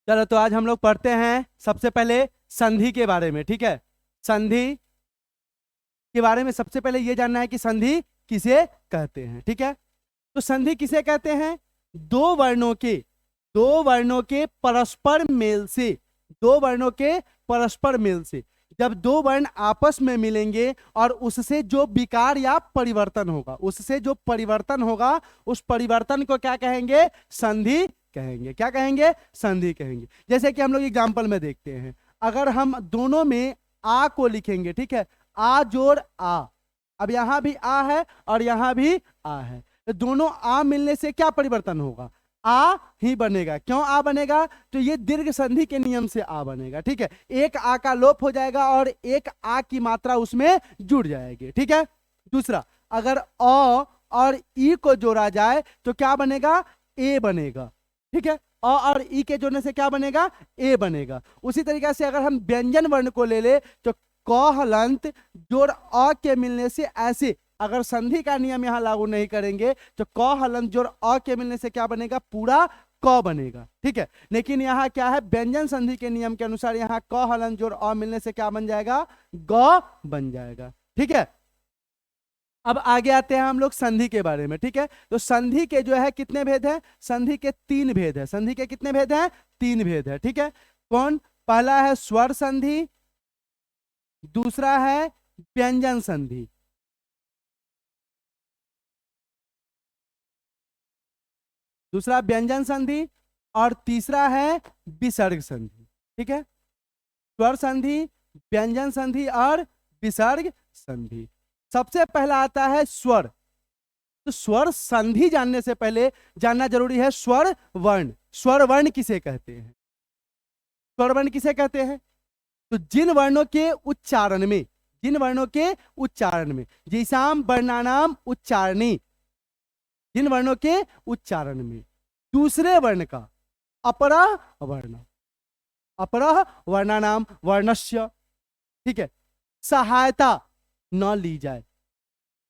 चलो तो आज हम लोग पढ़ते हैं सबसे पहले संधि के बारे में। ठीक है, संधि के बारे में सबसे पहले ये जानना है कि संधि किसे कहते हैं। ठीक है, तो संधि किसे कहते हैं? दो वर्णों के परस्पर मेल से, दो वर्णों के परस्पर मेल से, जब दो वर्ण आपस में मिलेंगे और उससे जो विकार या परिवर्तन होगा, उससे जो परिवर्तन होगा, उस परिवर्तन को क्या कहेंगे? संधि कहेंगे। क्या कहेंगे? संधि कहेंगे। जैसे कि हम लोग एग्जाम्पल में देखते हैं, अगर हम दोनों में आ को लिखेंगे, ठीक है, आ जोड़ आ, अब यहां भी आ है और यहां भी आ है, तो दोनों आ मिलने से क्या परिवर्तन होगा? आ ही बनेगा। क्यों आ बनेगा? तो ये दीर्घ संधि के नियम से आ बनेगा। ठीक है, एक आ का लोप हो जाएगा और एक आ की मात्रा उसमें जुड़ जाएगी। ठीक है, दूसरा, अगर अ और ई को जोड़ा जाए तो क्या बनेगा? ए बनेगा। ठीक है, अ और ई के जोड़ने से क्या बनेगा? ए बनेगा। उसी तरीके से अगर हम व्यंजन वर्ण को ले ले तो क हलंत जोड़ अ के मिलने से, ऐसे अगर संधि का नियम यहां लागू नहीं करेंगे तो क हलंत जोड़ अ के मिलने से क्या बनेगा? पूरा क बनेगा। ठीक है, लेकिन यहाँ क्या है? व्यंजन संधि के नियम के अनुसार यहाँ क हलंत जोड़ अ मिलने से क्या बन जाएगा? ग बन जाएगा। ठीक है, अब आगे आते हैं हम लोग संधि के बारे में। ठीक है, तो संधि के जो है कितने भेद हैं? संधि के तीन भेद है। संधि के कितने भेद हैं? तीन भेद है। ठीक है, कौन? पहला है स्वर संधि, दूसरा है व्यंजन संधि, दूसरा व्यंजन संधि, और तीसरा है विसर्ग संधि। ठीक है, स्वर संधि, व्यंजन संधि और विसर्ग संधि। सबसे पहला आता है स्वर। तो स्वर संधि जानने से पहले जानना जरूरी है स्वर वर्ण। स्वर वर्ण किसे कहते हैं? स्वर वर्ण किसे कहते हैं? तो जिन वर्णों के उच्चारण में, जिन वर्णों के उच्चारण में, जैसाम वर्णानाम उच्चारणी, जिन वर्णों के उच्चारण में दूसरे वर्ण का अपरः वर्ण, अपरः वर्णानाम वर्णस्य, ठीक है, सहायता न ली जाए,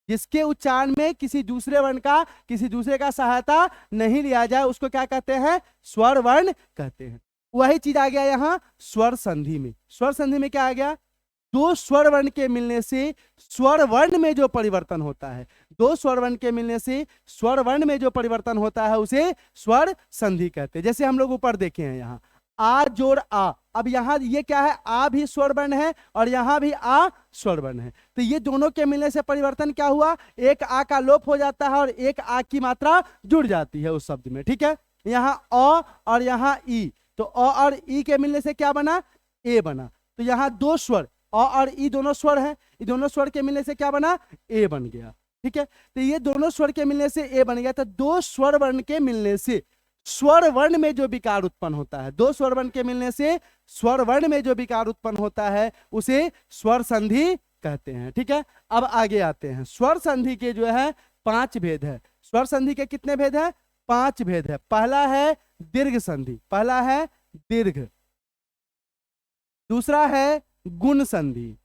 जिसके उच्चारण में किसी दूसरे वर्ण का, किसी दूसरे का सहायता नहीं लिया जाए, उसको क्या कहते हैं? स्वर वर्ण कहते हैं। वही चीज आ गया यहां स्वर संधि में। स्वर संधि में क्या आ गया? दो स्वर वर्ण के मिलने से स्वर वर्ण में जो परिवर्तन होता है, दो स्वर वर्ण के मिलने से स्वर वर्ण में जो परिवर्तन होता है उसे स्वर संधि कहते हैं। जैसे हम लोग ऊपर देखे हैं यहाँ आ जोड़ आ, अब यहाँ ये क्या है? आ भी स्वर वर्ण है और यहाँ भी आ स्वर वर्ण है, तो ये दोनों के मिलने से परिवर्तन क्या हुआ? एक आ का लोप हो जाता है और एक आ की मात्रा जुड़ जाती है उस शब्द में। ठीक है, यहाँ अ और यहाँ ई, तो अ और ई के मिलने से क्या बना? ए बना। तो यहाँ दो स्वर अ और ई दोनों स्वर हैं, ये दोनों स्वर के मिलने से क्या बना? ए बन गया। ठीक है, तो ये दोनों स्वर के मिलने से ए बन गया। तो दो स्वर वर्ण के मिलने से स्वर वर्ण में जो विकार उत्पन्न होता है, दो स्वर वर्ण के मिलने से स्वर वर्ण में जो विकार उत्पन्न होता है उसे स्वर संधि कहते हैं। ठीक है, अब आगे आते हैं। स्वर संधि के जो है 5 भेद है। स्वर संधि के कितने भेद है? 5 भेद है। पहला है दीर्घ संधि, पहला है दीर्घ, दूसरा है गुण संधि,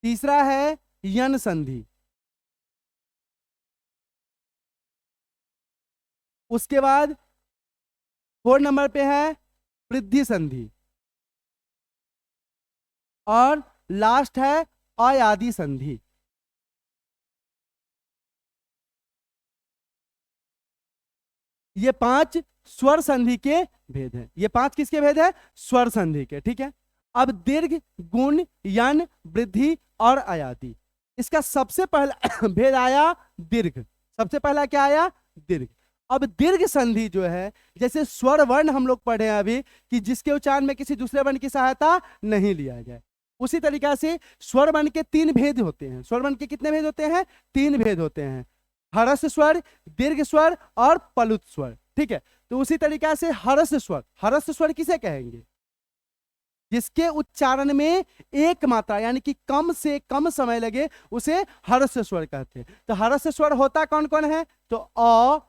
तीसरा है यन संधि, उसके बाद 4 नंबर पे है वृद्धि संधि, और लास्ट है अयादि संधि। ये 5 स्वर संधि के भेद हैं। ये 5 किसके भेद है? स्वर संधि के। ठीक है, अब दीर्घ, गुण, यन, वृद्धि और अयादि, इसका सबसे पहला भेद आया दीर्घ। सबसे पहला क्या आया? दीर्घ। अब दीर्घ संधि जो है, जैसे स्वर वर्ण हम लोग पढ़े हैं अभी कि जिसके उच्चारण में किसी दूसरे वर्ण की सहायता नहीं लिया जाए, उसी तरीका से स्वर वर्ण के 3 भेद होते हैं। स्वर वर्ण के कितने भेद होते हैं? 3 भेद होते हैं, हरस स्वर, दीर्घ स्वर और पलुत स्वर। ठीक है, तो उसी तरीका से हरस स्वर, हरस स्वर किसे कहेंगे? जिसके उच्चारण में एक मात्रा यानी कि कम से कम समय लगे उसे हरस स्वर कहते हैं। तो हरस स्वर होता कौन कौन है? तो अ,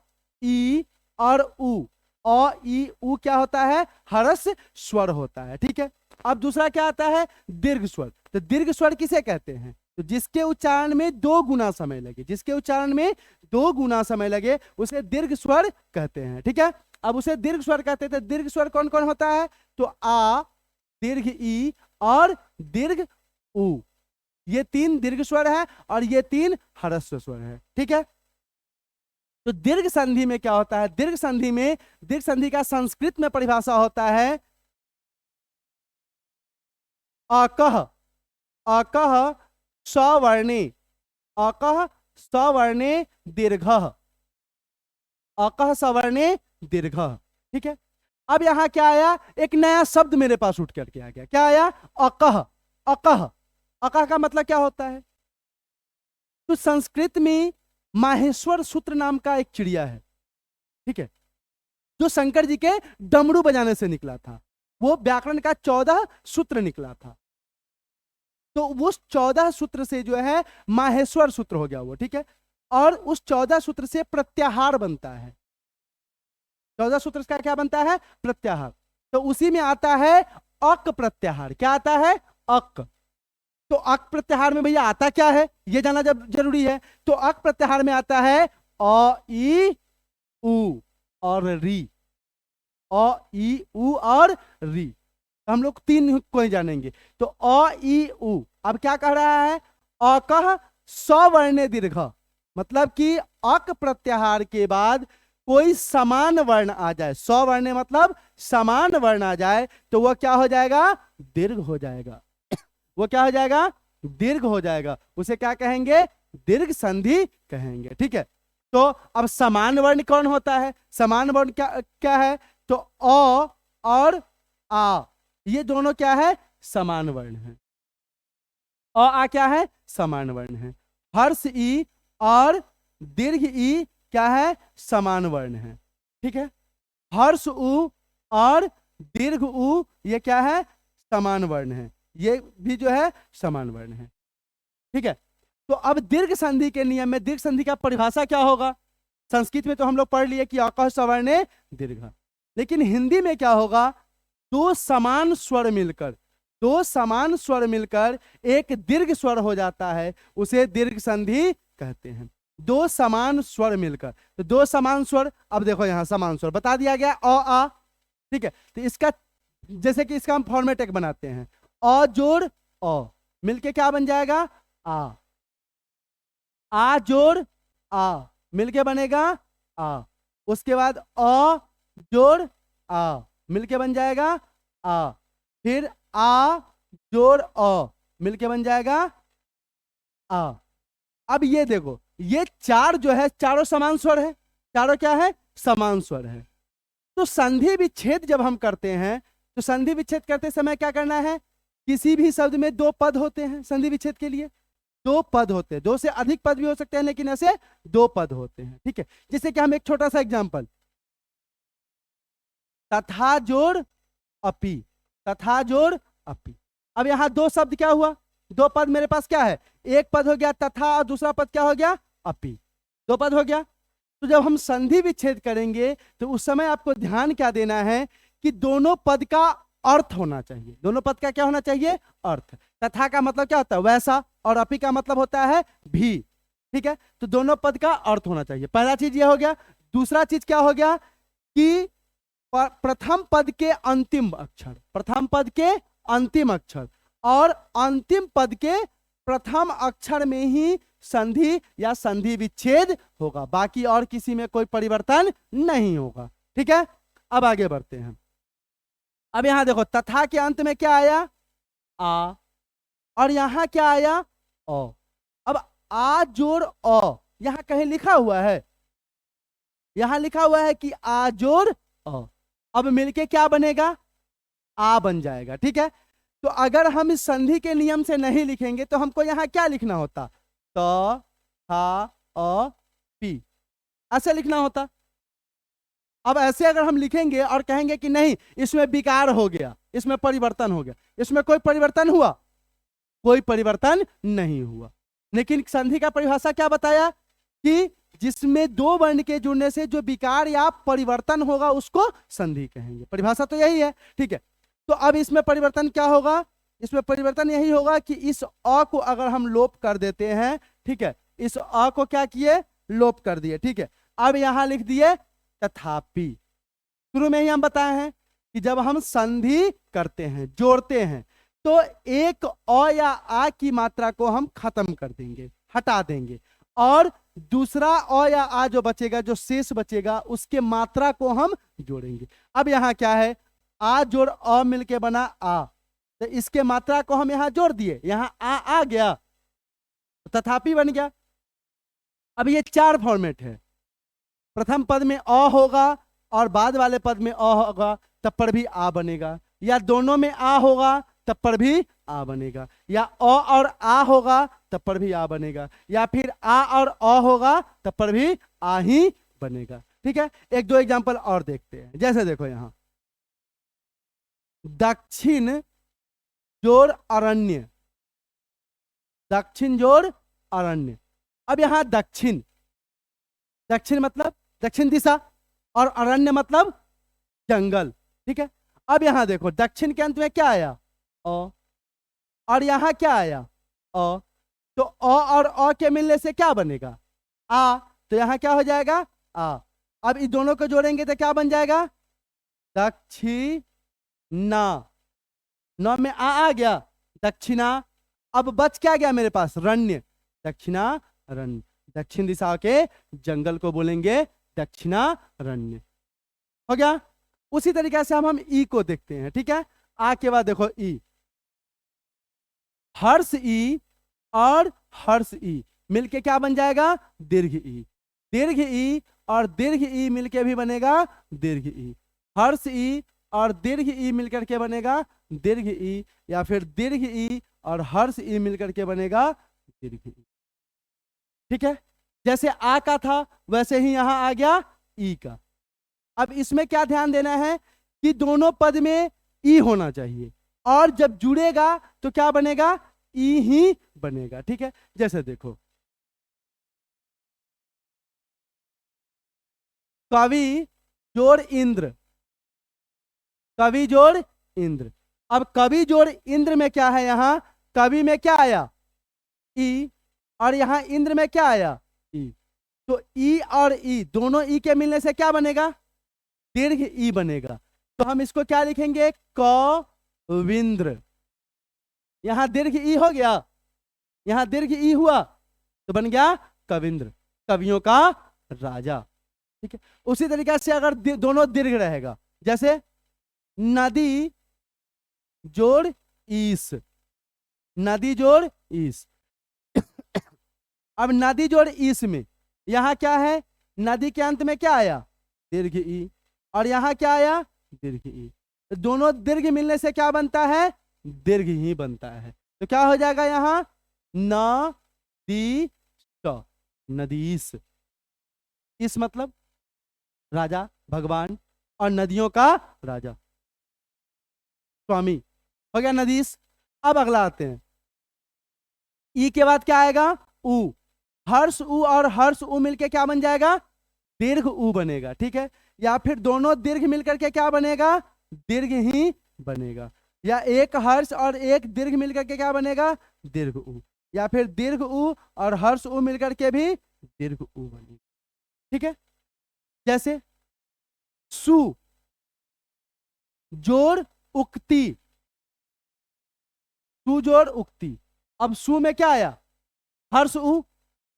ई और उ। अ, ई, उ क्या होता है? हरस स्वर होता है। ठीक है, अब दूसरा क्या आता है? दीर्घ स्वर। तो दीर्घ स्वर किसे कहते हैं? तो जिसके उच्चारण में 2 गुना समय लगे, जिसके उच्चारण में 2 गुना समय लगे उसे दीर्घ स्वर कहते हैं। ठीक है, अब उसे दीर्घ स्वर कहते थे। दीर्घ स्वर कौन कौन होता है? तो आ, दीर्घ ई और दीर्घ उ, ये 3 दीर्घ स्वर है और ये 3 ह्रस्व स्वर है। ठीक है, तो दीर्घ संधि में क्या होता है? दीर्घ संधि में, दीर्घ संधि का संस्कृत में परिभाषा होता है अकह, अकह सवर्णे, अकह सवर्णे दीर्घः, अकह सवर्णे दीर्घः। ठीक है, अब यहां क्या आया? एक नया शब्द मेरे पास उठ करके आ गया। क्या आया? अकह। अकह, अकह का मतलब क्या होता है? तो संस्कृत में माहेश्वर सूत्र नाम का एक चिड़िया है, ठीक है, जो शंकर जी के डमरू बजाने से निकला था। वो व्याकरण का 14 सूत्र निकला था। तो उस 14 सूत्र से जो है माहेश्वर सूत्र हो गया वो। ठीक है, और उस 14 सूत्र से प्रत्याहार बनता है। 14 सूत्र का क्या बनता है? प्रत्याहार। तो उसी में आता है अक प्रत्याहार। क्या आता है? अक। तो अक प्रत्याहार में भैया आता क्या है ये जानना जब जरूरी है। तो अक प्रत्याहार में आता है अ ई उ और री, अ ई उ और री। हम लोग 3 को ही जानेंगे। तो अ ई उ, अब क्या कह रहा है? अकह सवर्ण दीर्घ, मतलब कि अक प्रत्याहार के बाद कोई समान वर्ण आ जाए, सवर्ण मतलब समान वर्ण आ जाए, तो वह क्या हो जाएगा? दीर्घ हो जाएगा। वो क्या हो जाएगा? दीर्घ हो जाएगा। उसे क्या कहेंगे? दीर्घ संधि कहेंगे। ठीक है, तो अब समान वर्ण कौन होता है? समान वर्ण क्या क्या है? तो अ और आ, ये दोनों क्या है? समान वर्ण है। अ आ क्या है? समान वर्ण है। हर्ष ई और दीर्घ ई क्या है? समान वर्ण है। ठीक है, हर्ष उ और दीर्घ उ ये क्या है? समान वर्ण है। ये भी जो है समान वर्ण है। ठीक है, तो अब दीर्घ संधि के नियम में दीर्घ संधि का परिभाषा क्या होगा? संस्कृत में तो हम लोग पढ़ लिए कि अकह सवर्णे दीर्घ, लेकिन हिंदी में क्या होगा? 2 समान स्वर मिलकर, 2 समान स्वर मिलकर एक दीर्घ स्वर हो जाता है, उसे दीर्घ संधि कहते हैं। 2 समान स्वर मिलकर, तो 2 समान स्वर, अब देखो यहां समान स्वर बता दिया गया अ आ। ठीक है, तो इसका जैसे कि इसका हम फॉर्मेट एक बनाते हैं, अ जोड़ अ मिलके क्या बन जाएगा? आ जोड़ आ मिलके बनेगा आ। उसके बाद अ जोड़ आ मिलके बन जाएगा आ। फिर आ जोड़ अ मिलके बन जाएगा आ। अब ये देखो, ये 4 जो है चारों समान स्वर है। चारों क्या है? समान स्वर है। तो संधि विच्छेद जब हम करते हैं, तो संधि विच्छेद करते समय क्या करना है? किसी भी शब्द में 2 पद होते हैं। संधि विच्छेद के लिए 2 पद होते हैं, 2 से अधिक पद भी हो सकते हैं, लेकिन ऐसे 2 पद होते हैं। ठीक है, जैसे कि हम एक छोटा सा एग्जांपल, तथा जोड़ अपि, तथा जोड़ अपि। अब यहां 2 शब्द क्या हुआ? 2 पद मेरे पास क्या है? एक पद हो गया तथा और दूसरा पद क्या हो गया? अपि। 2 पद हो गया। तो जब हम संधि विच्छेद करेंगे तो उस समय आपको ध्यान क्या देना है कि दोनों पद का अर्थ होना चाहिए। दोनों पद का क्या होना चाहिए? अर्थ। तथा का मतलब क्या होता है? वैसा, और अपि का मतलब होता है भी। ठीक है, तो दोनों पद का अर्थ होना चाहिए। पहला चीज ये हो गया। दूसरा चीज क्या हो गया कि प्रथम पद के अंतिम अक्षर, प्रथम पद के अंतिम अक्षर और अंतिम पद के प्रथम अक्षर में ही संधि या संधि विच्छेद होगा, बाकी और किसी में कोई परिवर्तन नहीं होगा। ठीक है, अब आगे बढ़ते हैं। अब यहां देखो, तथा के अंत में क्या आया? आ, और यहां क्या आया? ओ। अब आ जोड़ अ यहां कहीं लिखा हुआ है? यहां लिखा हुआ है कि आ जोड़ अ। अब मिलके क्या बनेगा? आ बन जाएगा। ठीक है, तो अगर हम इस संधि के नियम से नहीं लिखेंगे तो हमको यहां क्या लिखना होता? त था अ पी, ऐसे लिखना होता। अब ऐसे अगर हम लिखेंगे और कहेंगे कि नहीं इसमें विकार हो गया, इसमें परिवर्तन हो गया, इसमें कोई परिवर्तन हुआ? कोई परिवर्तन नहीं हुआ। लेकिन संधि का परिभाषा क्या बताया कि जिसमें 2 वर्ण के जुड़ने से जो विकार या परिवर्तन होगा उसको संधि कहेंगे। परिभाषा तो यही है। ठीक है, तो अब इसमें परिवर्तन क्या होगा? इसमें परिवर्तन यही होगा कि इस अ को अगर हम लोप कर देते हैं, ठीक है, इस अ को क्या किए, लोप कर दिए, ठीक है। अब यहां लिख दिए तथापि। शुरू में ही हम बताए हैं कि जब हम संधि करते हैं, जोड़ते हैं, तो एक अ या आ की मात्रा को हम खत्म कर देंगे, हटा देंगे, और दूसरा अ या आ जो बचेगा, जो शेष बचेगा, उसके मात्रा को हम जोड़ेंगे। अब यहां क्या है, आ जोड़ अ मिलके बना आ, तो इसके मात्रा को हम यहां जोड़ दिए, यहां आ गया, तथापि बन गया। अब ये 4 फॉर्मेट है, प्रथम पद में अ होगा और बाद वाले पद में अ होगा, तब पर भी आ बनेगा, या दोनों में आ होगा तब पर भी आ बनेगा, या अ और आ होगा तब पर भी आ बनेगा, या फिर आ और अ होगा तब पर भी आ ही बनेगा, ठीक है। एक दो एग्जांपल और देखते हैं, जैसे देखो यहां दक्षिण जोड़ अरण्य, दक्षिण जोड़ अरण्य। अब यहां दक्षिण, दक्षिण मतलब दक्षिण दिशा, और अरण्य मतलब जंगल, ठीक है। अब यहां देखो दक्षिण के अंत में क्या आया, अ, और यहां क्या आया, अ, तो अ और अ के मिलने से क्या बनेगा, आ, तो यहां क्या हो जाएगा, आ। अब इन दोनों को जोड़ेंगे तो क्या बन जाएगा, दक्षिणा, न में आ गया, दक्षिणा। अब बच क्या गया मेरे पास, रण्य, दक्षिणा रण्य, दक्षिण दिशा के जंगल को बोलेंगे दक्षिणारण्य, हो गया। उसी तरीके से हम ई को देखते हैं, ठीक है। आ के बाद देखो ई, हर्ष ई और हर्ष ई मिलके क्या बन जाएगा, दीर्घ ई, दीर्घ ई और दीर्घ ई मिलके भी बनेगा दीर्घ ई, हर्ष ई और दीर्घ ई मिलकर के बनेगा दीर्घ ई, या फिर दीर्घ ई और हर्ष ई मिलकर के बनेगा दीर्घ ई, ठीक है। जैसे आ का था वैसे ही यहां आ गया ई का। अब इसमें क्या ध्यान देना है कि दोनों पद में ई होना चाहिए, और जब जुड़ेगा तो क्या बनेगा, ई ही बनेगा, ठीक है। जैसे देखो कवि जोड़ इंद्र, कवि जोड़ इंद्र। अब कवि जोड़ इंद्र में क्या है, यहां कवि में क्या आया, ई, और यहां इंद्र में क्या आया, ई, तो ई और ई दोनों ई के मिलने से क्या बनेगा, दीर्घ ई बनेगा। तो हम इसको क्या लिखेंगे, कविंद्र, यहां दीर्घ ई हो गया, यहां दीर्घ ई हुआ, तो बन गया कविंद्र, कवियों का राजा, ठीक है। उसी तरीके से अगर दोनों दीर्घ रहेगा, जैसे नदी जोड़ ईस, नदी जोड़ ईस। अब नदी जोड़ ईस में यहां क्या है, नदी के अंत में क्या आया, दीर्घ ई, और यहां क्या आया, दीर्घ ई, दोनों दीर्घ मिलने से क्या बनता है, दीर्घ ही बनता है। तो क्या हो जाएगा यहां, न दी स, नदीस, इस मतलब राजा, भगवान, और नदियों का राजा, स्वामी, हो गया नदीस। अब अगला आते हैं, ई के बाद क्या आएगा, उ, हर्ष उ और हर्ष उ मिलके क्या बन जाएगा, दीर्घ उ बनेगा, ठीक है। या फिर दोनों दीर्घ मिलकर के क्या बनेगा, दीर्घ ही बनेगा, या एक हर्ष और एक दीर्घ मिलकर के क्या बनेगा, दीर्घ उ, या फिर दीर्घ उ और हर्ष उ मिलकर के भी दीर्घ उ बनेगा, ठीक है। जैसे सु जोड़ उक्ति, सु जोड़ उक्ति। अब सु में क्या आया, हर्ष उ,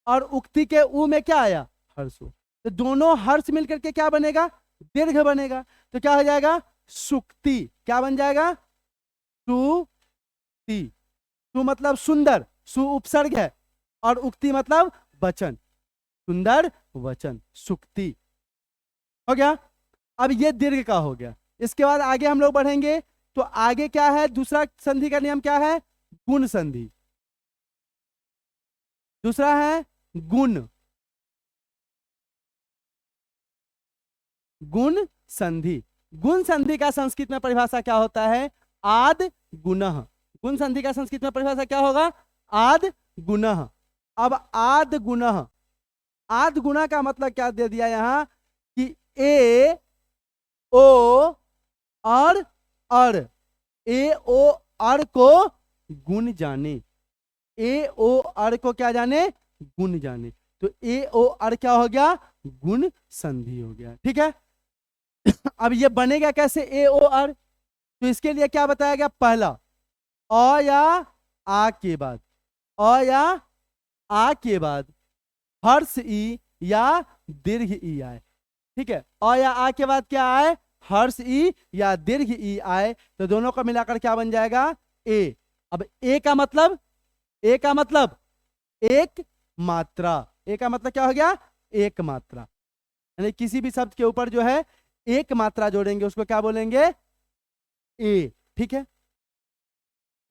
और उक्ति के उ में क्या आया, हर्ष उ, तो दोनों हर्ष मिलकर के क्या बनेगा, दीर्घ बनेगा, तो क्या हो जाएगा, सुक्ति, क्या बन जाएगा, सुक्ति। सु मतलब सुंदर, सु उपसर्ग है, और उक्ति मतलब वचन, सुंदर वचन, सुक्ति, हो गया। अब ये दीर्घ का हो गया। इसके बाद आगे हम लोग बढ़ेंगे, तो आगे क्या है, दूसरा संधि का नियम क्या है, गुण संधि, दूसरा है गुण, गुण संधि। गुण संधि का संस्कृत में परिभाषा क्या होता है, आद गुणः, गुण संधि का संस्कृत में परिभाषा क्या होगा, आद गुणः। अब आद गुणः, आद गुणा का मतलब क्या दे दिया यहां कि ए ओ और अर, ए ओ अर को गुण जाने, ए ओ अर को क्या जाने, गुण जाने। तो ए ओ अर क्या हो गया, गुण संधि हो गया। ठीक है, अब ये बनेगा कैसे ए ओ अर, तो इसके लिए क्या बताया गया, पहला अ या आ के बाद, अ या आ के बाद हर्ष ई या दीर्घ ई आए। ठीक है, अ या आ के बाद क्या आए, हर्ष ई या दीर्घ ई आए, तो दोनों को मिलाकर क्या बन जाएगा, ए। अब ए का मतलब, ए का मतलब एक मात्रा, ए का मतलब क्या हो गया, एक मात्रा, यानी किसी भी शब्द के ऊपर जो है एक मात्रा जोड़ेंगे उसको क्या बोलेंगे, ए। ठीक है,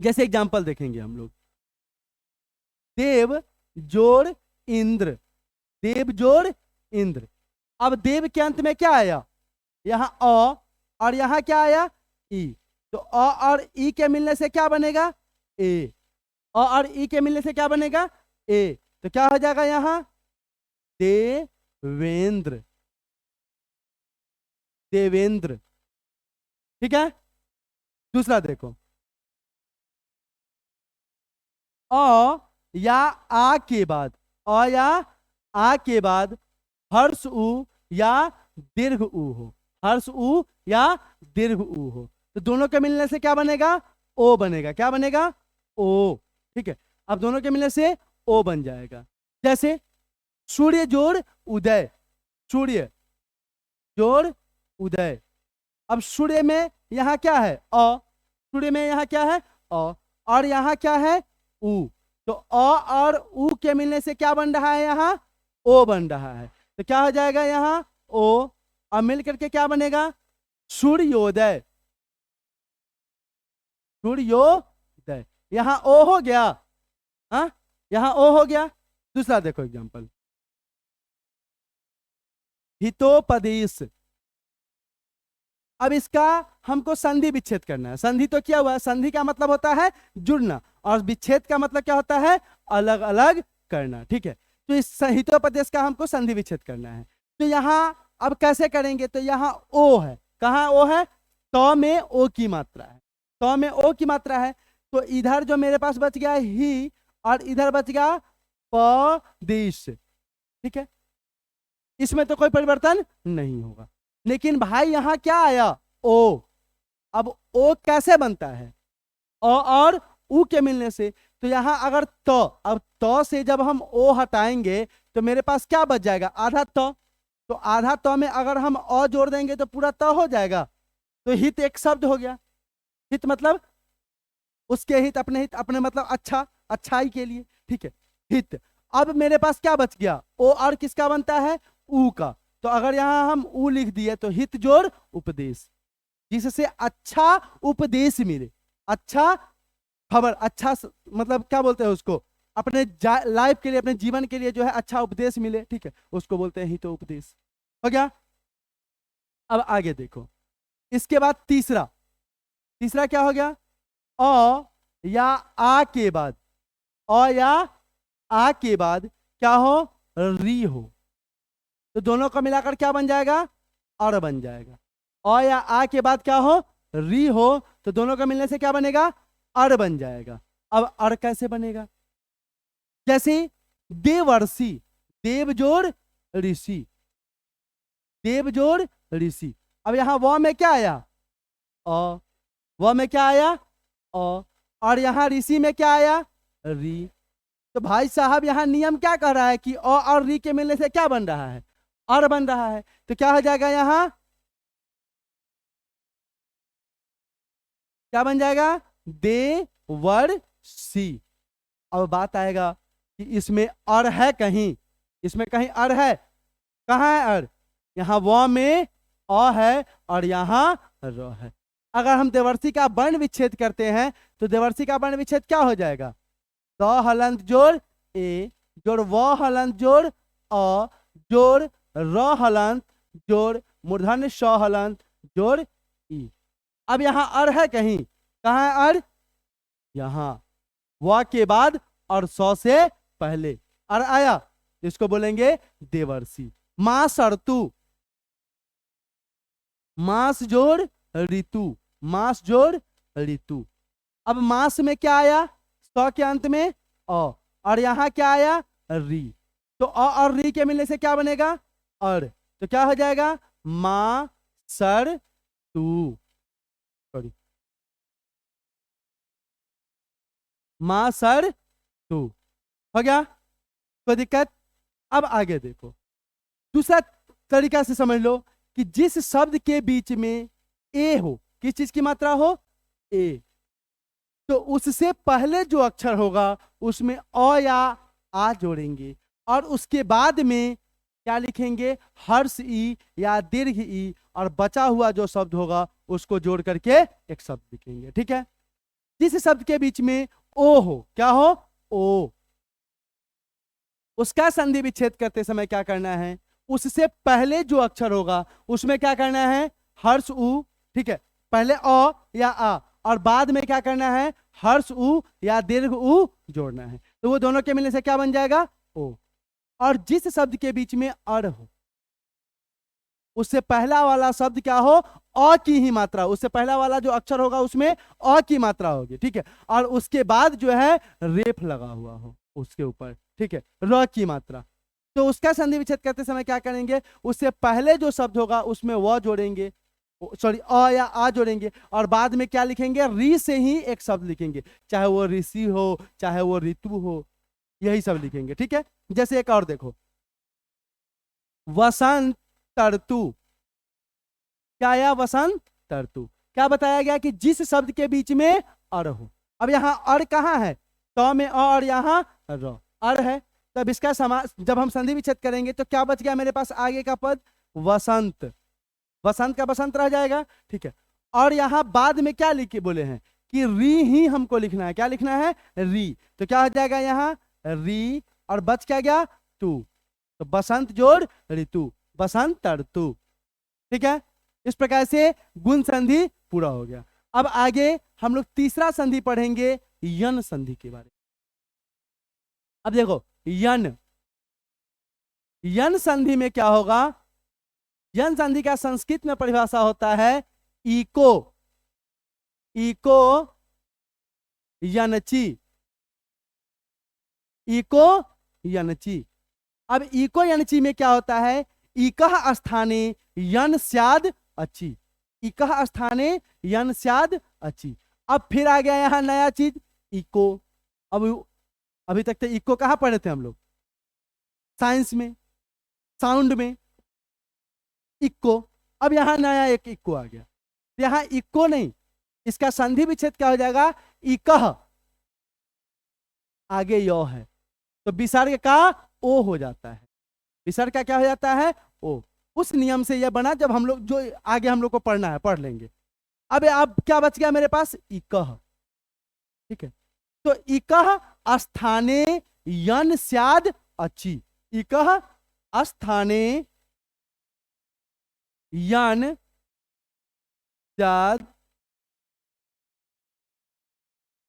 जैसे एग्जांपल देखेंगे हम लोग, देव जोड़ इंद्र, देव जोड़ इंद्र। अब देव के अंत में क्या आया, यहां अ, और यहां क्या आया, ई, तो अ और ई के मिलने से क्या बनेगा, ए, अ और ई के मिलने से क्या बनेगा, ए, तो क्या हो जाएगा यहां, देवेंद्र, देवेंद्र। ठीक है, दूसरा देखो, अ या आ के बाद, अ या आ के बाद हर्ष उ या दीर्घ उ हो, हर्ष उ या दीर्घ उ हो, तो दोनों के मिलने से क्या बनेगा, ओ बनेगा, क्या बनेगा, ओ। ठीक है, अब दोनों के मिलने से ओ बन जाएगा। जैसे सूर्य जोड़ उदय, सूर्य जोड़ उदय। अब सूर्य में यहां क्या है, अ, सूर्य में यहां क्या है, अ, और यहां क्या है, उ, तो अ और उ के मिलने से क्या बन रहा है, यहां ओ बन रहा है, तो क्या हो जाएगा यहां ओ, अब मिल करके क्या बनेगा, सूर्योदय, सूर्योदय। यहां ओ हो गया, हाँ, यहां ओ हो गया। दूसरा देखो एग्जांपल, हितोपदेश। अब इसका हमको संधि विच्छेद करना है। संधि तो क्या हुआ, संधि का मतलब होता है जुड़ना, और विच्छेद का मतलब क्या होता है, अलग अलग करना। ठीक है, तो इस हितोपदेश का हमको संधि विच्छेद करना है। तो यहाँ अब कैसे करेंगे, तो यहाँ ओ है, कहाँ ओ है, तो में ओ की मात्रा है, तो में ओ की मात्रा है, तो इधर जो मेरे पास बच गया ही, और इधर बच गया पदेश। ठीक है, इसमें तो कोई परिवर्तन नहीं होगा। लेकिन भाई यहां क्या आया, ओ। अब ओ कैसे बनता है, ओ और उ के मिलने से, तो यहां अगर तो, अब तो से जब हम ओ हटाएंगे तो मेरे पास क्या बच जाएगा, आधा तो आधा तो में अगर हम ओ जोड़ देंगे तो पूरा तो हो जाएगा। तो हित एक शब्द हो गया, हित मतलब उसके हित, अपने हित, अपने मतलब अच्छा, अच्छाई के लिए। ठीक है, हित। अब मेरे पास क्या बच गया, ओ और किसका बनता है, उ का, तो अगर यहां हम उ लिख दिए तो हित जोड़ उपदेश, जिससे अच्छा उपदेश मिले, अच्छा खबर, अच्छा मतलब क्या बोलते हैं उसको, अपने लाइफ के लिए, अपने जीवन के लिए जो है अच्छा उपदेश मिले। ठीक है, उसको बोलते हैं हितो उपदेश। हो गया। अब आगे देखो, इसके बाद तीसरा, तीसरा क्या हो गया, अ या आ के बाद, अ या आ के बाद क्या हो, री हो, तो दोनों को मिलाकर क्या बन जाएगा, और बन जाएगा। अ या आ के बाद क्या हो, री हो, तो दोनों का मिलने से क्या बनेगा, अर बन जाएगा। अब अर कैसे बनेगा, जैसे देवर्षि, देव जोड़ ऋषि, देव जोड़ ऋषि। अब यहां व में क्या आया, अ, व में क्या आया, अ, और यहां ऋषि में क्या आया, री। तो भाई साहब यहां नियम क्या कह रहा है कि अ और री के मिलने से क्या बन रहा है, और बन रहा है, तो क्या हो जाएगा यहां, क्या बन जाएगा, देवर्षि। अब बात आएगा कि इसमें अर है कहीं, इसमें कहीं अर है, कहाँ है अर, यहां व में अ है और यहां र है। अगर हम देवर्षि का वर्ण विच्छेद करते हैं तो देवर्षि का वर्ण विच्छेद क्या हो जाएगा, द हलंत जोड़ ए जोड़ व हलंत जोड़ अ जोड़ र हलंत जोड़ मूर्धन्य श हलंत जोड़ ई। अब यहां अर है कहीं, कहाँ है अर, यहां व के बाद और सौ से पहले अर आया, इसको बोलेंगे देवर्षि। मास ऋतु, मास जोड़ ऋतु, मास जोड़ ऋतु। अब मास में क्या आया, स के अंत में अ, और यहां क्या आया, री। तो अ और री के मिलने से क्या बनेगा, अर। तो क्या हो जाएगा, मा सर तू, सॉरी, मा सर तू। हो गया, कोई दिक्कत। अब आगे देखो, दूसरा तरीका से समझ लो कि जिस शब्द के बीच में ए हो, किस चीज की मात्रा हो, ए, तो उससे पहले जो अक्षर होगा उसमें अ या आ जोड़ेंगे और उसके बाद में क्या लिखेंगे, हर्ष ई या दीर्घ ई, और बचा हुआ जो शब्द होगा उसको जोड़ करके एक शब्द लिखेंगे। ठीक है, जिस शब्द के बीच में ओ हो, क्या हो, ओ, उसका संधि विच्छेद करते समय क्या करना है, उससे पहले जो अक्षर होगा उसमें क्या करना है, हर्ष उ। ठीक है, पहले अ या आ और बाद में क्या करना है, हर्ष उ या दीर्घ उ जोड़ना है। तो वो दोनों के मिलने से क्या बन जाएगा, ओ। और जिस शब्द के बीच में अर हो, उससे पहला वाला शब्द क्या हो, अ की ही मात्रा, उससे पहला वाला जो अक्षर होगा उसमें अ की मात्रा होगी। ठीक है, और उसके बाद जो है रेफ लगा हुआ हो उसके ऊपर। ठीक है, र की मात्रा। तो उसका संधि विच्छेद करते समय क्या करेंगे, उससे पहले जो शब्द होगा उसमें व जोड़ेंगे, सॉरी अ या आ जोड़ेंगे, और बाद में क्या लिखेंगे, री से ही एक शब्द लिखेंगे, चाहे वो ऋषि हो चाहे वो ऋतु हो, यही सब लिखेंगे। ठीक है, जैसे एक और देखो, वसंत तरतु, क्या आया, वसंत तरतु। क्या बताया गया कि जिस शब्द के बीच में अर हो। अब यहां अर कहाँ है, त में अ और यहां र, अर है। तब इसका समास जब हम संधि विच्छेद करेंगे तो क्या बच गया मेरे पास, आगे का पद वसंत, वसंत का बसंत रह जाएगा। ठीक है, और यहां बाद में क्या लिखे बोले हैं कि री ही हमको लिखना है, क्या लिखना है, री। तो क्या हो जाएगा यहाँ, री, और बच क्या गया, तू। तो बसंत जोड़ ऋतु, बसंत ऋतु। ठीक है, इस प्रकार से गुण संधि पूरा हो गया। अब आगे हम लोग तीसरा संधि पढ़ेंगे, यन संधि के बारे में। अब देखो, यन, यन संधि में क्या होगा, यन संधि का संस्कृत में परिभाषा होता है इको, इको यनची, इको यनची। अब इको यनची में क्या होता है, इकह स्थाने यन स्याद अच्छी, इकह स्थाने यन स्याद अच्छी। अब फिर आ गया यहां नया चीज, इको। अब अभी तक तो इको कहां पढ़े थे हम लोग, साइंस में, साउंड में, इक्को। अब यहां नया एक इक्को आ गया, यहां इक्को नहीं, इसका संधि विच्छेद क्या हो जाएगा, इकह, आगे यो है तो विसर्ग का ओ हो जाता है, विसर्ग का क्या हो जाता है, ओ। उस नियम से यह बना, जब हम लोग जो आगे हम लोग को पढ़ना है पढ़ लेंगे। अब क्या बच गया मेरे पास, इकह। ठीक है, तो इकह स्थाने यन स्याद अच्छी, इकह स्थाने यन स्याद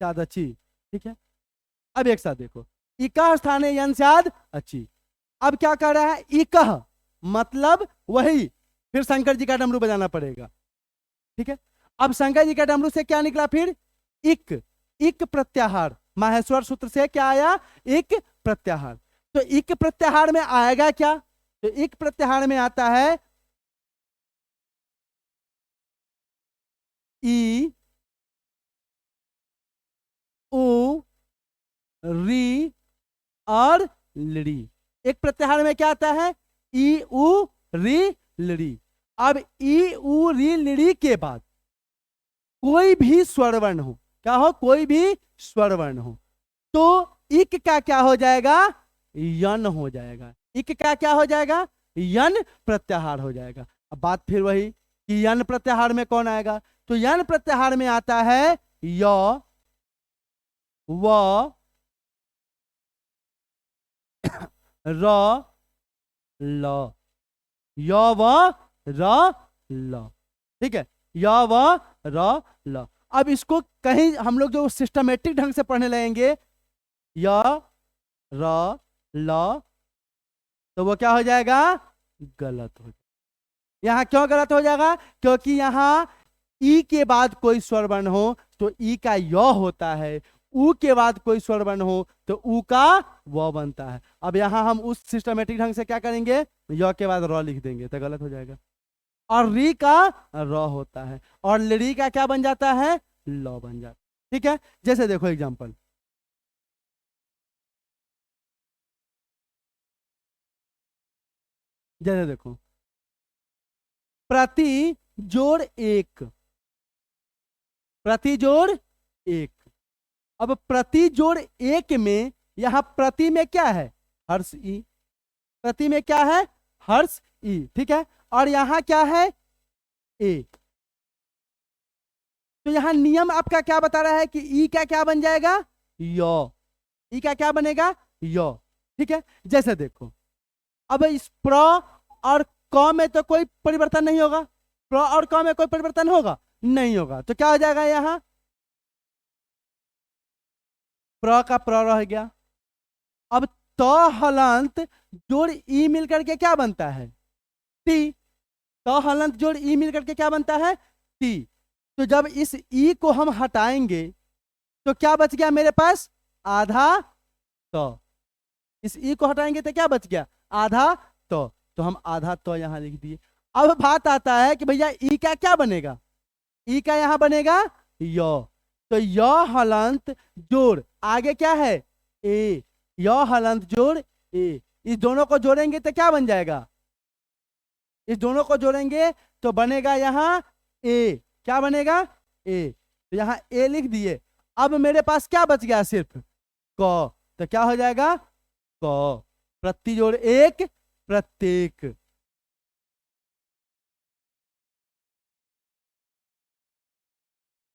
स्याद अच्छी। ठीक है, अब एक साथ देखो, इकह स्थाने यन स्याद अच्छी। अब क्या कर रहा है, इकह मतलब वही, फिर शंकर जी का डमरू बजाना पड़ेगा। ठीक है, अब शंकर जी का डमरू से क्या निकला, फिर इक, इक प्रत्याहार, माहेश्वर सूत्र से क्या आया, इक प्रत्याहार। तो इक प्रत्याहार में आएगा क्या, तो इक प्रत्याहार में आता है ई, उ, री और लड़ी। एक प्रत्याहार में क्या आता है, ई उ री लड़ी। अब ई उ री लड़ी के बाद कोई भी स्वरवर्ण हो, क्या हो, कोई भी स्वरवर्ण हो, तो इक का क्या हो जाएगा, यन हो जाएगा। इक का क्या हो जाएगा, यन प्रत्याहार हो जाएगा। अब बात फिर वही कि यन प्रत्याहार में कौन आएगा, तो यन प्रत्याहार में आता है य, व, र, ल, य व र ल। ठीक है, य व र ल। अब इसको कहीं हम लोग जो सिस्टमेटिक ढंग से पढ़ने लगेंगे, य र ल, तो वो क्या हो जाएगा, गलत हो जाएगा। यहां क्यों गलत हो जाएगा, क्योंकि यहां ई के बाद कोई स्वर वर्ण हो तो ई का य होता है, ऊ के बाद कोई स्वर वर्ण हो तो ऊ का व बनता है। अब यहां हम उस सिस्टमेटिक ढंग से क्या करेंगे, य के बाद र लिख देंगे तो गलत हो जाएगा। और री का र होता है और ली का क्या बन जाता है, ल बन जाता है। ठीक है, जैसे देखो एग्जांपल, जैसे देखो प्रति जोड़ एक, प्रति जोड़ एक। अब प्रति जोड़ एक में यहां प्रति में क्या है, हर्ष ई, प्रति में क्या है, हर्ष ई। ठीक है, और यहां क्या है, ए। तो यहां नियम आपका क्या बता रहा है कि ई का क्या बन जाएगा, यो। ई का क्या बनेगा, यो। ठीक है, जैसे देखो अब इस प्र और क में तो कोई परिवर्तन नहीं होगा, प्र और क में कोई परिवर्तन होगा नहीं होगा, तो क्या हो जाएगा, यहां प्र का प्र रह गया। अब त हलंत जोड़ ई मिलकर के क्या बनता है, टी। त हलंत जोड़ ई मिलकर के क्या बनता है, टी। तो जब इस ई को हम हटाएंगे तो क्या बच गया मेरे पास, आधा त। इस ई को हटाएंगे तो क्या बच गया, आधा तो हम आधा तो यहां लिख दिए। अब बात आता है कि भैया ई का क्या बनेगा, ई का यहां बनेगा यो। तो य हलंत जोड़ आगे क्या है, ए। य हलंत जोड़ ए, इस दोनों को जोड़ेंगे तो क्या बन जाएगा, इस दोनों को जोड़ेंगे तो बनेगा यहां ए। क्या बनेगा, ए। तो यहां ए लिख दिए। अब मेरे पास क्या बच गया, सिर्फ क। तो क्या हो जाएगा, क। प्रति जोड़ एक, प्रत्येक।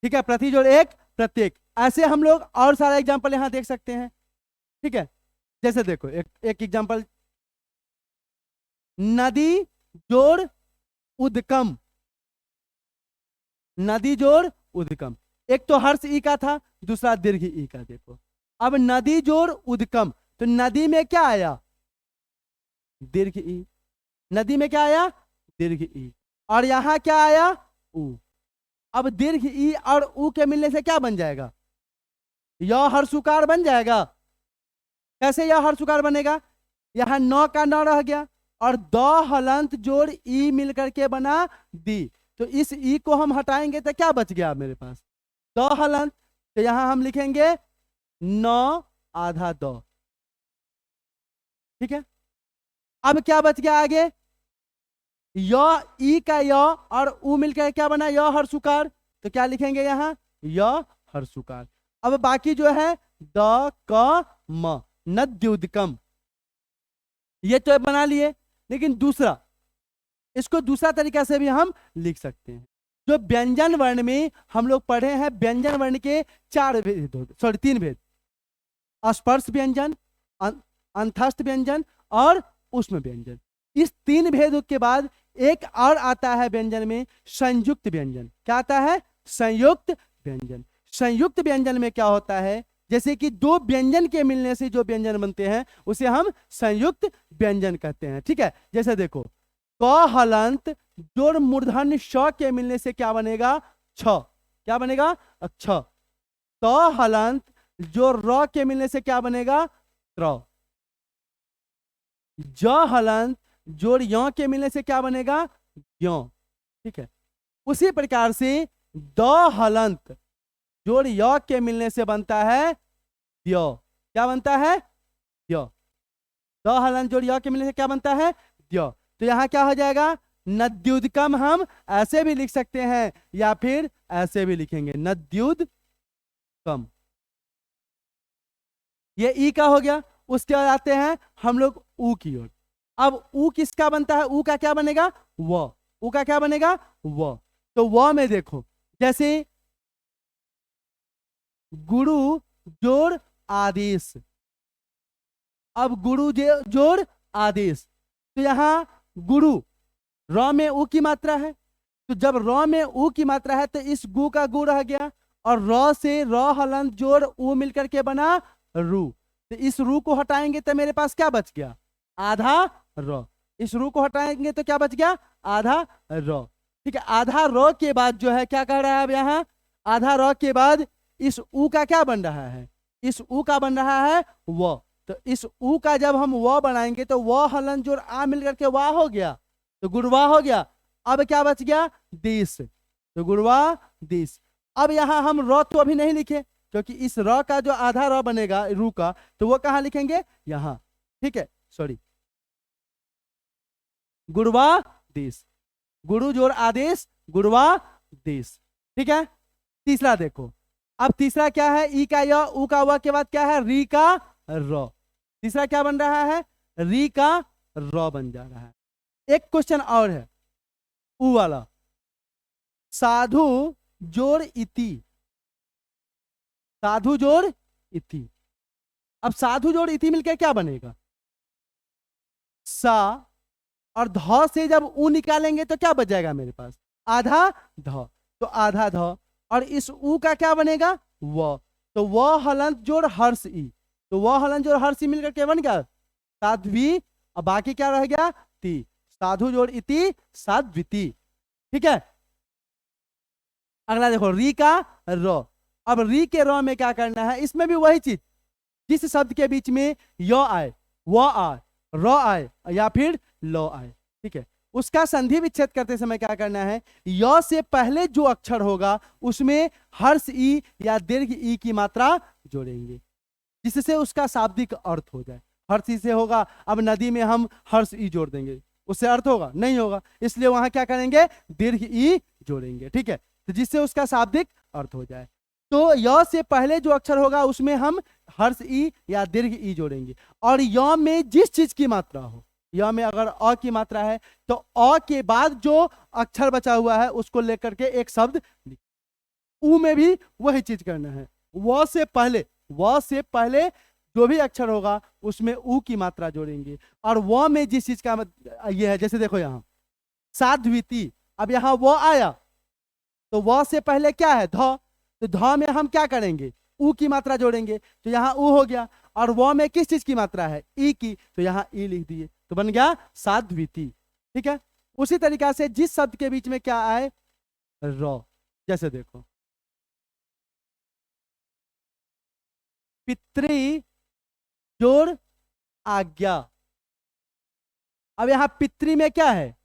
ठीक है, प्रति जोड़ एक, प्रत्येक। ऐसे हम लोग और सारा एग्जांपल यहां देख सकते हैं। ठीक है, जैसे देखो एक एग्जांपल, नदी जोड़ उद्गम, नदी जोड़ उद्गम। एक तो हर्ष ई का था, दूसरा दीर्घ ई का। देखो अब नदी जोड़ उद्गम, तो नदी में क्या आया, दीर्घ ई। नदी में क्या आया, दीर्घ ई। और यहां क्या आया, उ। अब दीर्घ ई और उ के मिलने से क्या बन जाएगा, य हर्षुकार बन जाएगा। कैसे यह हर्षुकार बनेगा, यहां नौ का नौ रह गया और द हलंत जोड़ ई मिलकर के बना दी। तो इस ई को हम हटाएंगे तो क्या बच गया मेरे पास, द हलंत। तो यहां हम लिखेंगे नौ आधा द। ठीक है, अब क्या बच गया आगे, य ई का य और उ मिलकर क्या बना, य हर्षुकार। तो क्या लिखेंगे यहां, य हर्षुकार। अब बाकी जो है द क म, नद्युद्गम, ये तो बना लिए। लेकिन दूसरा, इसको दूसरा तरीका से भी हम लिख सकते हैं। जो व्यंजन वर्ण में हम लोग पढ़े हैं, व्यंजन वर्ण के चार भेद, सॉरी तीन भेद, स्पर्श व्यंजन, अंतस्थ व्यंजन और उष्म व्यंजन। इस तीन भेदों के बाद एक और आता है व्यंजन में, संयुक्त व्यंजन। क्या आता है, संयुक्त व्यंजन। संयुक्त व्यंजन में क्या होता है, जैसे कि दो व्यंजन के मिलने से जो व्यंजन बनते हैं उसे हम संयुक्त व्यंजन कहते हैं। ठीक है, जैसे देखो क हलंत जोड़ मूर्धन्य श के मिलने से क्या बनेगा, छ। क्या बनेगा, छ। त हलंत जो र के मिलने से क्या बनेगा, त्र। ज हलंत जोड़ य के मिलने से क्या बनेगा, य। ठीक है, उसी प्रकार से द हलंत जोड़ य के मिलने से बनता है द्य। क्या बनता है, द्य। द हलंत जोड़ य के मिलने से क्या बनता है, द्य। तो यहां क्या हो जाएगा, नद्युद्गम हम ऐसे भी लिख सकते हैं या फिर ऐसे भी लिखेंगे, नद्युद्गम। ये ई का हो गया। उसके बाद आते हैं हम लोग ऊ की ओर। अब ऊ किसका बनता है, ऊ का क्या बनेगा, व। ऊ का क्या बनेगा, व। तो व में देखो, जैसे गुरु जोड़ आदेश। अब गुरु जोड़ आदेश, तो यहां गुरु र में ऊ की मात्रा है, तो जब र में ऊ की मात्रा है तो इस गु का गु रह गया और र से र हलंत जोड़ ऊ मिलकर के बना रू। तो इस रू को हटाएंगे तो मेरे पास क्या बच गया, आधा र। इस रू को हटाएंगे तो क्या बच गया, आधा र। ठीक है, आधा र के बाद जो है क्या कह रहा है अब यहाँ, आधा र के बाद इस ऊ का क्या बन रहा है, इस ऊ का बन रहा है व। तो इस ऊ का जब हम व बनाएंगे तो व हलन जोड़ आ मिलकर के वाह हो गया, तो गुड़वा हो गया। अब क्या बच गया, दिस, तो गुड़वा दिस। अब यहां हम र तो अभी नहीं लिखे, क्योंकि इस र का जो आधा र बनेगा रू का, तो वो कहां लिखेंगे, यहां। ठीक है, सॉरी, गुड़वा दिस, गुरु जोड़ आदेश गुड़वा दिस। ठीक है, तीसरा देखो, अब तीसरा क्या है, ई का य, ऊ का व के बाद क्या है, री का र। तीसरा क्या बन रहा है, री का र बन जा रहा है। एक क्वेश्चन और है, ऊ वाला, साधु जोड़ इति, साधु जोड़ इति। अब साधु जोड़ इति मिलकर क्या बनेगा, सा और ध से जब ऊ निकालेंगे तो क्या बच जाएगा मेरे पास, आधा ध, तो आधा ध। और इस ऊ का क्या बनेगा, व, तो व हलंत जोड़ हर्ष ई, तो व हलंत जोड़ हर्ष ई मिलकर क्या बन गया, साध्वी। अब बाकी क्या रह गया, ती, साधु जोड़ इति साध्विति। ठीक है, अगला देखो, री का र। अब री के र में क्या करना है, इसमें भी वही चीज, जिस शब्द के बीच में य आए, व आए, र आए या फिर ल आए, ठीक है, उसका संधि विच्छेद करते समय क्या करना है, य से पहले जो अक्षर होगा उसमें हर्ष ई या दीर्घ ई की मात्रा जोड़ेंगे, जिससे उसका शाब्दिक अर्थ हो जाए। हर्ष ई से होगा, अब नदी में हम हर्ष ई जोड़ देंगे, उससे अर्थ होगा, नहीं होगा, इसलिए वहां क्या करेंगे, दीर्घ ई जोड़ेंगे। ठीक है, तो जिससे उसका शाब्दिक अर्थ हो जाए। तो य से पहले जो अक्षर होगा उसमें हम हर्ष ई या दीर्घ ई जोड़ेंगे। और य में जिस चीज की मात्रा हो, य में अगर अ की मात्रा है तो अ के बाद जो अक्षर बचा हुआ है उसको लेकर के एक शब्द। ऊ में भी वही चीज करना है, व से पहले, व से पहले जो भी अक्षर होगा उसमें ऊ की मात्रा जोड़ेंगे। और व में जिस चीज का ये है, जैसे देखो यहाँ साध्विति, अब यहाँ वो आया तो व से पहले क्या है, ध, तो ध में हम क्या करेंगे, ऊ की मात्रा जोड़ेंगे, तो यहाँ ऊ हो गया। और व में किस चीज की मात्रा है, ई की, तो यहाँ ई लिख दिए, तो बन गया साध्विति। ठीक है, उसी तरीका से जिस शब्द के बीच में क्या आए, र, जैसे देखो पितृ जोड़ आज्ञा। अब यहां पितृ में क्या है,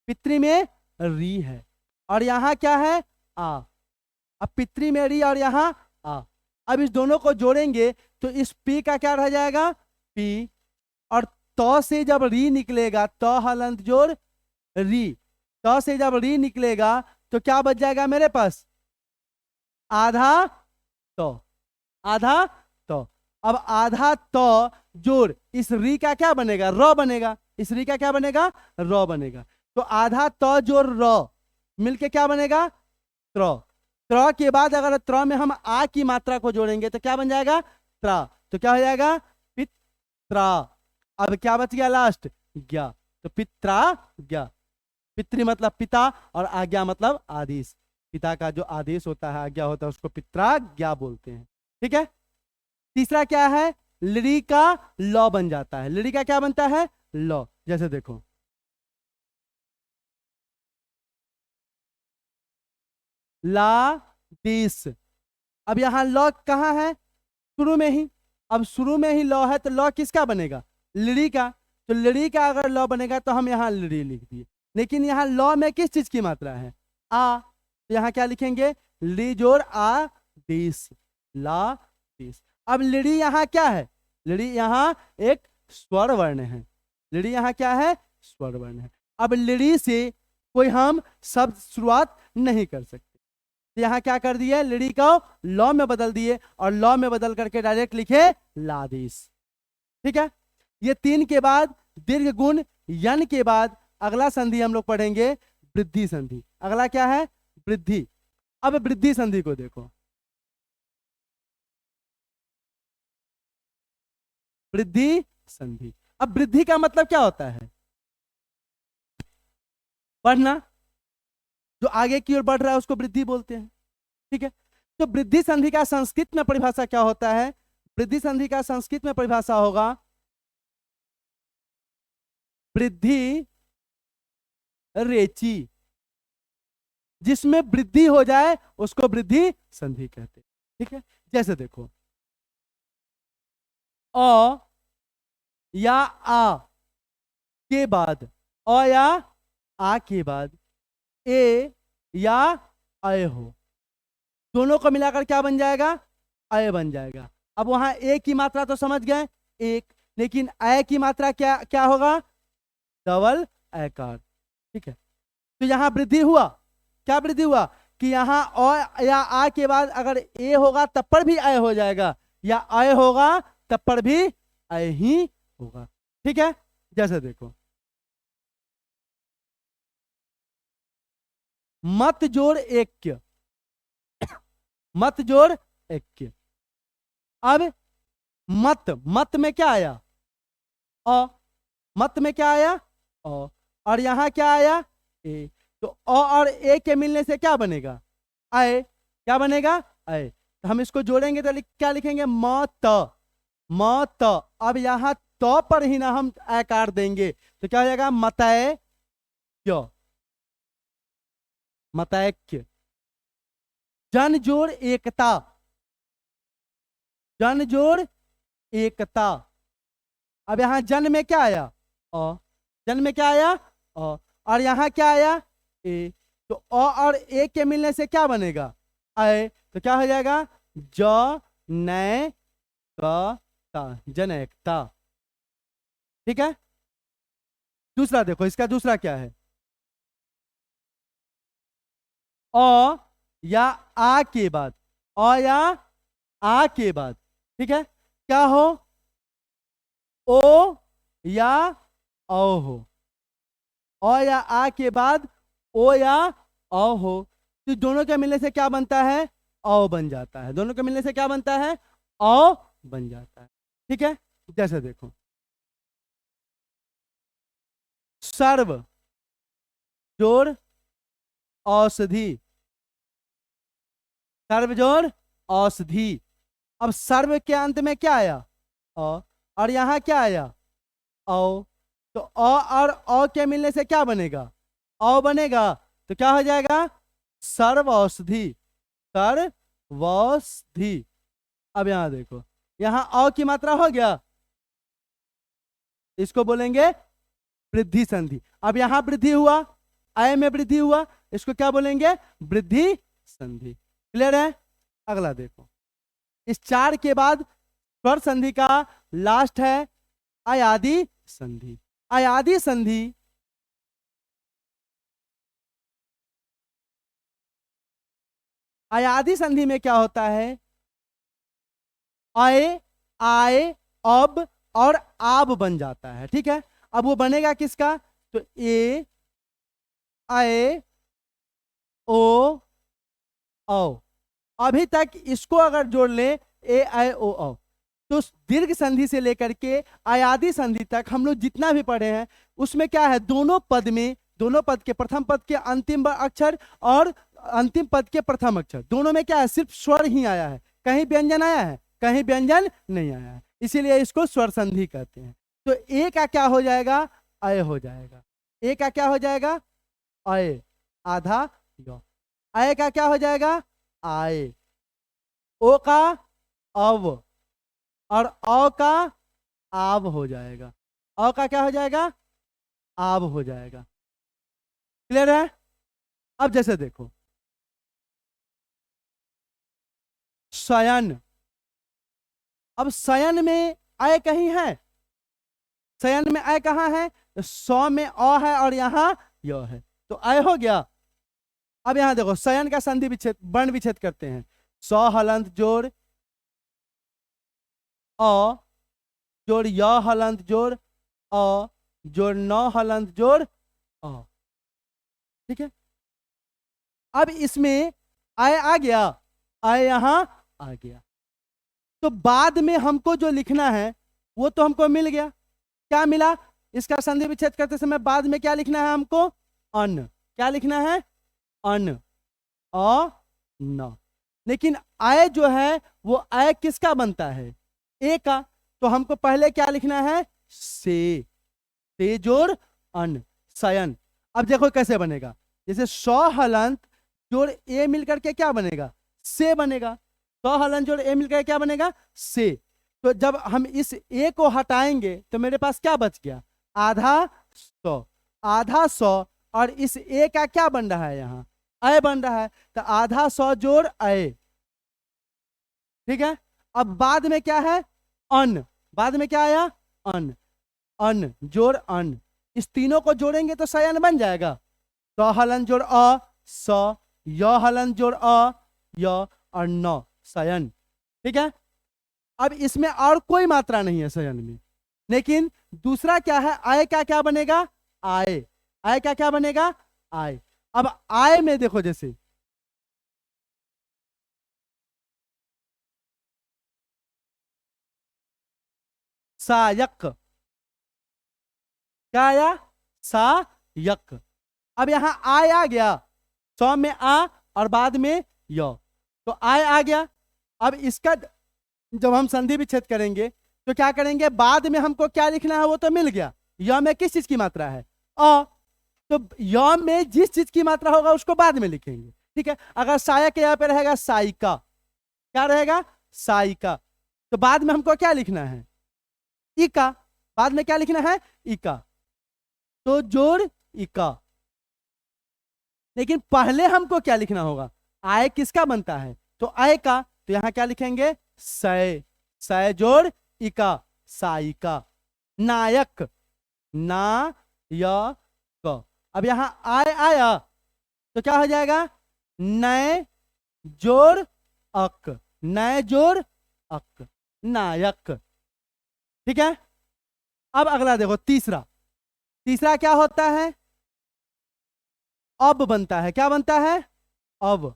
पितृ में री है और यहां क्या है, आ। अब पितृ में री और यहां आ। अब इस दोनों को जोड़ेंगे तो इस पी का क्या रह जाएगा, पी। और त से जब री निकलेगा, त हलंत जोड़ री, त से जब री निकलेगा तो क्या बच जाएगा मेरे पास, आधा तो, आधा तो। अब आधा तो जोड़ इस री का क्या बनेगा, र बनेगा, इस री का क्या बनेगा, र बनेगा। तो आधा तो जोड़ र मिलके क्या बनेगा, त्र। त्र के बाद अगर त्र में हम आ की मात्रा को जोड़ेंगे तो क्या बन जाएगा, त्रा, तो क्या हो जाएगा, पित्रा। अब क्या बच गया लास्ट, ज्ञा, तो पित्रा ज्ञा। पितृ मतलब पिता और आज्ञा मतलब आदेश, पिता का जो आदेश होता है, आज्ञा होता है, उसको पित्राज्ञा बोलते हैं। ठीक है, तीसरा क्या है, लड़ी का लॉ बन जाता है। लड़ी का क्या बनता है, लॉ। जैसे देखो ला दिस, अब यहां लॉ कहां है, शुरू में ही। अब शुरू में ही लॉ है तो लॉ किसका बनेगा, लड़ी का। तो लड़ी का अगर लॉ बनेगा तो हम यहां लड़ी लिख दिए, लेकिन यहां लॉ में किस चीज की मात्रा है, आ, तो यहां क्या लिखेंगे, ली जोड़ आ दिस, ला दिस। अब लड़ी यहां क्या है, लड़ी यहां एक स्वर वर्ण है, लड़ी यहां क्या है, स्वर वर्ण है। अब लड़ी से कोई हम शब्द शुरुआत नहीं कर सकते, तो यहां क्या कर दिए, लड़ी को लॉ में बदल दिए और लॉ में बदल करके डायरेक्ट लिखे लादिस। ठीक है, ये तीन के बाद दीर्घ गुण यन के बाद अगला संधि हम लोग पढ़ेंगे वृद्धि संधि। अगला क्या है, वृद्धि। अब वृद्धि संधि को देखो, वृद्धि संधि। अब वृद्धि का मतलब क्या होता है, बढ़ना, जो आगे की ओर बढ़ रहा है उसको वृद्धि बोलते हैं। ठीक है, तो वृद्धि संधि का संस्कृत में परिभाषा क्या होता है, वृद्धि संधि का संस्कृत में परिभाषा होगा वृद्धि रेची, जिसमें वृद्धि हो जाए उसको वृद्धि संधि कहते हैं। ठीक है, जैसे देखो अ या आ के बाद, अ या आ के बाद ए या अय हो, दोनों को मिलाकर क्या बन जाएगा? अय बन जाएगा। अब वहां ए की मात्रा तो समझ गए एक, लेकिन अय की मात्रा क्या क्या होगा? डबल आकार। ठीक है, तो यहां वृद्धि हुआ, क्या वृद्धि हुआ कि यहां अ या आ के बाद अगर ए होगा तब पर भी अय हो जाएगा, या अय होगा तब पर भी अय ही होगा। ठीक है, जैसे देखो मत जोड़ ऐक्य, मत जोड़ ऐक्य। अब मत, मत में क्या आया? अ, मत में क्या आया? अ, और यहां क्या आया? ए। तो अ और ए के मिलने से क्या बनेगा? अय। क्या बनेगा? अय। तो हम इसको जोड़ेंगे तो क्या लिखेंगे? मत, मत। अब यहां तो पर ही ना हम आकार देंगे तो क्या हो जाएगा? मतय क्यों, मतैक्य। जन जोड़ एकता, जन जोड़ एकता। अब यहां जन में क्या आया? अ। जन में क्या आया? अ। और यहां क्या आया? ए। तो अ और ए के मिलने से क्या बनेगा? अय। तो क्या हो जाएगा? ज नय क ता, जनैकता। ठीक है, दूसरा देखो, इसका दूसरा क्या है? अ या आ के बाद, अ या आ के बाद, ठीक है, क्या हो? ओ या औ हो, अ या आ के बाद ओ या औ हो, तो दोनों के मिलने से क्या बनता है? औ बन जाता है। दोनों के मिलने से क्या बनता है? औ बन जाता है। ठीक है, जैसे देखो सर्व जोड़ औषधि, सर्व जोड़ औषधि। अब सर्व के अंत में क्या आया? अ। और यहां क्या आया? औ। तो अ और औ के मिलने से क्या बनेगा? औ बनेगा। तो क्या हो जाएगा? सर्व औषधि, सर्वौषधि। अब यहां देखो, यहां औ की मात्रा हो गया, इसको बोलेंगे वृद्धि संधि। अब यहां वृद्धि हुआ, अय में वृद्धि हुआ, इसको क्या बोलेंगे? वृद्धि संधि। क्लियर है? अगला देखो, इस चार के बाद स्वर संधि का लास्ट है अयादि संधि। अयादि संधि, अयादि संधि में क्या होता है? अय, आय, अब और आब बन जाता है। ठीक है, अब वो बनेगा किसका? तो ए, अय, ओ, औ। अभी तक इसको अगर जोड़ ले, ए आई ओ औ, तो दीर्घ संधि से लेकर के अयादि संधि तक हम लोग जितना भी पढ़े हैं उसमें क्या है? दोनों पद में, दोनों पद के प्रथम पद के अंतिम अक्षर और अंतिम पद के प्रथम अक्षर, दोनों में क्या है? सिर्फ स्वर ही आया है, कहीं व्यंजन आया है? कहीं व्यंजन नहीं आया है, इसीलिए इसको स्वर संधि कहते हैं। तो ए का क्या हो जाएगा? अय हो जाएगा। ए का क्या हो जाएगा? अय, आधा य। अय का क्या हो जाएगा? आय। ओ का अव, और औ का आव हो जाएगा। औ का क्या हो जाएगा? आव हो जाएगा। क्लियर है? अब जैसे देखो शयन, अब शयन में अय कहीं है? शयन में अय कहां है? तो सौ में अ है और यहां य है, तो अय हो गया। अब यहां देखो शयन का संधि विच्छेद, वर्ण विच्छेद करते हैं। सौ हलंत जोड़ अ जोड़ य हलंत जोड़ अ जोड़ नौ हलंत जोड़ अ। ठीक है, अब इसमें आय आ गया, आय यहां आ गया, तो बाद में हमको जो लिखना है वो तो हमको मिल गया। क्या मिला? इसका संधि विच्छेद करते समय बाद में क्या लिखना है हमको? अन। क्या लिखना है? अन, अ न। लेकिन आय जो है वो आय किसका बनता है? ए का। तो हमको पहले क्या लिखना है? से जोड़ अन, शयन। अब देखो कैसे बनेगा, जैसे सौ हलंत जोड़ ए मिलकर के क्या बनेगा, से बनेगा। 100 हलन जोड़ ए मिलकर क्या बनेगा, से। तो जब हम इस ए को हटाएंगे तो मेरे पास क्या बच गया, आधा 100, आधा 100, और इस ए का क्या बन रहा है, यहाँ अय बन रहा है, तो आधा 100 जोड़ अय। ठीक है। अब बाद में क्या है, अन, बाद में क्या आया, अन, अन जोड़ अन, इस तीनों को जोड़ेंगे तो सयन बन जाएगा। 100 हलन जोड़ अ 100, य हलन जोड़ अ य, और 9 सयन। ठीक है। अब इसमें और कोई मात्रा नहीं है सयन में, लेकिन दूसरा क्या है, आय का क्या बनेगा, आय, आय का क्या बनेगा, आय। अब आय में देखो, जैसे सायक, क्या आया, सायक। अब यहां आय आ गया, 100 में आ और बाद में य, तो आय आ गया। अब इसका जब हम संधि विच्छेद करेंगे तो क्या करेंगे, बाद में हमको क्या लिखना है वो तो मिल गया, य में किस चीज की मात्रा है, अ, तो य में जिस चीज की मात्रा होगा उसको बाद में लिखेंगे। ठीक है। अगर सायक यहाँ पे रहेगा साइका, क्या रहेगा, साइका, तो बाद में हमको क्या लिखना है, इका, बाद में क्या लिखना है, इका, तो जोड़ इका। लेकिन पहले हमको क्या लिखना होगा, आय किसका बनता है, तो आय का, तो यहां क्या लिखेंगे, सय, सय जोड़ इका, साइका। नायक, ना य क, अब यहां आय आया तो क्या हो जाएगा, नय जोड़ अक, नय जोड़ अक, नायक। ठीक है। अब अगला देखो, तीसरा, तीसरा क्या होता है, अब बनता है, क्या बनता है, अब,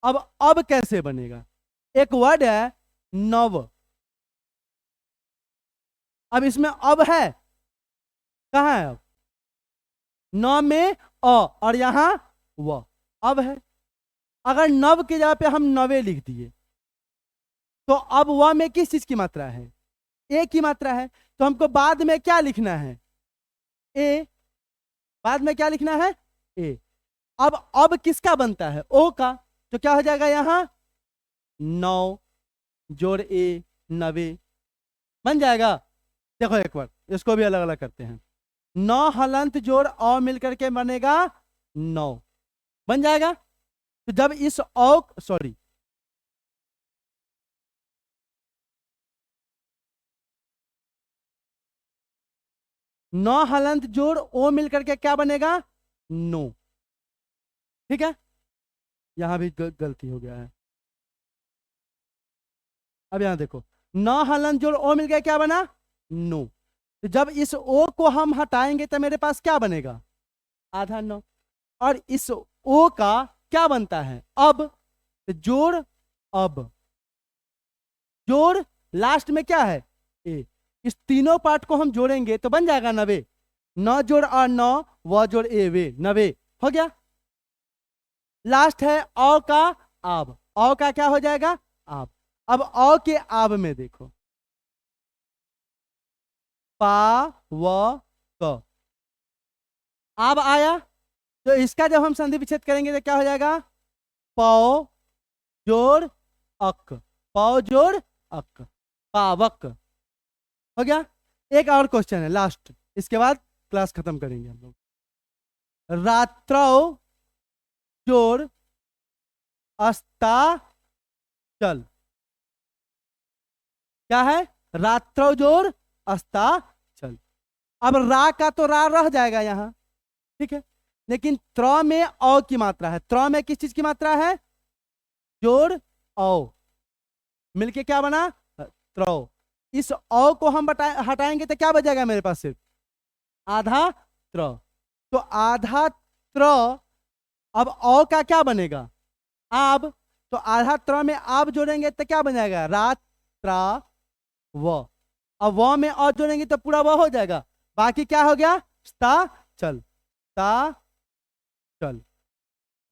अब कैसे बनेगा, एक वर्ड है नव, अब इसमें अब है, कहां है अब, न में अ और यहां व, अब है। अगर नव की जगह पे हम नवे लिख दिए तो अब व में किस चीज की मात्रा है, ए की मात्रा है, तो हमको बाद में क्या लिखना है, ए, बाद में क्या लिखना है, ए। अब किसका बनता है, ओ का, तो क्या हो जाएगा, यहां 9 जोड़ ए, नवे बन जाएगा। देखो एक बार इसको भी अलग अलग करते हैं, 9 हलंत जोड़ अ मिलकर के बनेगा 9, बन जाएगा। तो जब इस औ, सॉरी, नौ हलंत जोड़ ओ मिलकर के क्या बनेगा, 9। ठीक है। यहां भी गलती हो गया है। अब यहां देखो, 9 हलंत जोड़ ओ मिलकर क्या बना, 9। तो जब इस ओ को हम हटाएंगे तो मेरे पास क्या बनेगा, आधा 9, और इस ओ का क्या बनता है, अब, तो जोड़ अब, जोड़ लास्ट में क्या है, ए, इस तीनों पार्ट को हम जोड़ेंगे तो बन जाएगा 90, 9 जोड़ और 9 व जोड़ ए वे, 90 हो गया। लास्ट है औ का आब, औ का क्या हो जाएगा, आब। अब औ के आब में देखो, पा व क, आब आया, तो इसका जब हम संधि विच्छेद करेंगे तो क्या हो जाएगा, पौ जोड़ अक, पौ जोड़ अक, पावक हो गया। एक और क्वेश्चन है लास्ट, इसके बाद क्लास खत्म करेंगे हम लोग। रात्रौ जोड़ अस्ताचल, क्या है, रात्रौ जोड़ अस्ताचल। अब रा का तो रा रह जाएगा यहां, ठीक है, लेकिन त्र में औ की मात्रा है, त्र में किस चीज की मात्रा है, जोड़ औ, मिलके क्या बना, त्रौ। इस औ को हम हटाएंगे तो क्या बचेगा मेरे पास, सिर्फ आधा त्र, तो आधा त्र। अब औ का क्या बनेगा, आब, तो आधा त्र में आब जोड़ेंगे तो क्या बन जाएगा, रात त्रा व, अब व में औ जोड़ेंगे तो पूरा व हो जाएगा, बाकी क्या हो गया, स्ता चल, ता चल,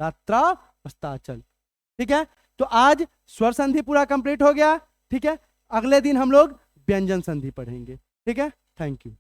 रात्रा चल। ठीक है। तो आज स्वर संधि पूरा कंप्लीट हो गया। ठीक है। अगले दिन हम लोग व्यंजन संधि पढ़ेंगे। ठीक है। Thank you.